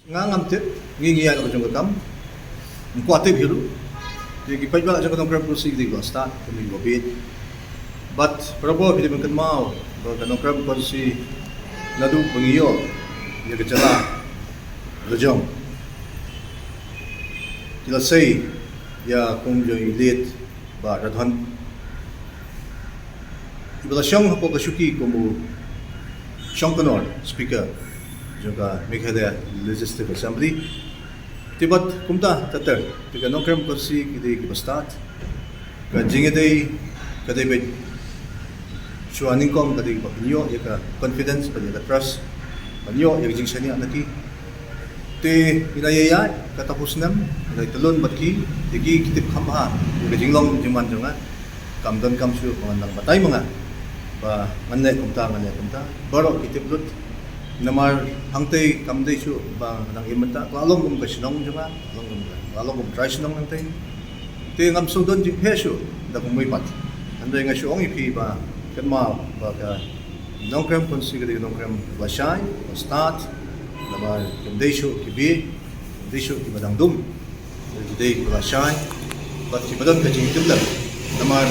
Nga ngamtit ngingiyan ako jung kam kuatib hiru jadi pai bala jung kam prosi di start kami gobit but probo pidi kan mau do kan kram prosi ladu pengiyo ya kecela lojong kita say ya kung jo ilit ba radhan ibala syong hapo kasuki como syong kanor speaker juga Meghalaya Legislative Assembly tibat kumta tatar tiga nongkrem kursi kidi kibastat ka jingedei kadai bet suaning kom kadai papinyo ya ka confidence pa ya trust panyo ya jingsani anaki te inayaya katapos nam ilay tulon matki tigi kitip khamha ya jinglong jiman jonga kamdon kamsu pangandang batay mga ba manne kumta baro kitip lut namar hangtay kamday su ba nang imenta lalong gum kasinong jama lalong gum try sinong nangtay te ngam sudon jing hesu da kumay pat anday nga suong ipi ba kanma ba ka nongkrem konsigre nongkrem lashay start namar kamday su kibi kamday su kibadang dum today lashay bat kibadon ka jing tibla namar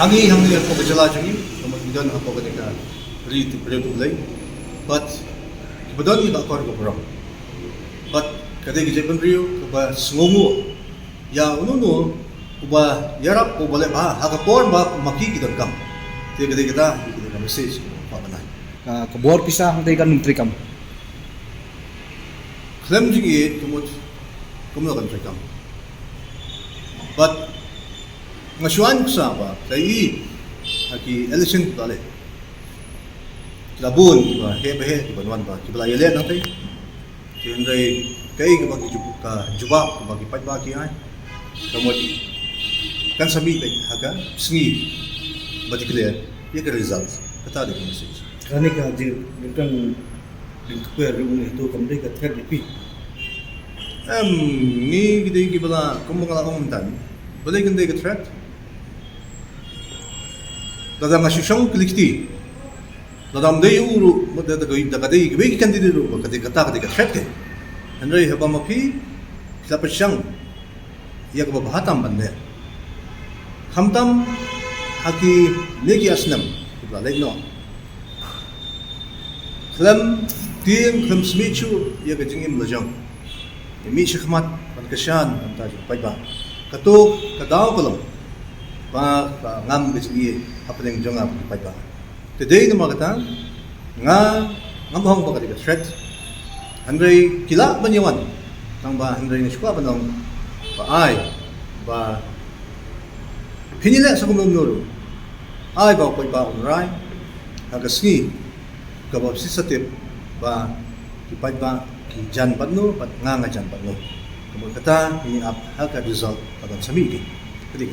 hangi ko kajala jungi namar idan ako ka ri tublay but kibadon iba ko ko but kadai gijeban rio ba sungungu ya ununo ba yarap ko bale ba hakapon ba makikidon kam te kadai kita message pa banay kabor pisa ang tay kan menteri kam klem jingi kumut kan kam but ngasuan sa ba kai aki election bale labun ba hebehe banwan ba kibla yele nang tay kendai kai ka bagi juba bagi pat bagi ai kamot kan sabi tay haga singi ba declare ya ka result kata de message kani ka dir kan dingkuer ung itu kam dei ka threat dipi ni gidei kibla kumungala kumuntan balay kan dei ka threat dadang asyong klikti dadam dei uru modda kadai gibei kan dei ru kadai kata kadai ka threat ke andai haba mapi dapat syang ya ka bahatam bande khamtam haki legi asnam kibla legno klam khlam smichu ya ka jingim lajang mi shikhmat pankashan anta paiba kato kadaw kolom pa ngam bisgi hapeng jonga paiba today na magata nga ngambahong ba kadika threat andrei kila banyawan tang ba andrei ni skwa banong ba ai ba pinila sa kumnoro ai ba ko ba unrai agasni kabab sisatip ba kipai ba ki jan patno pat nga jan patno kumul kata ini ap haka result padan samiki kadi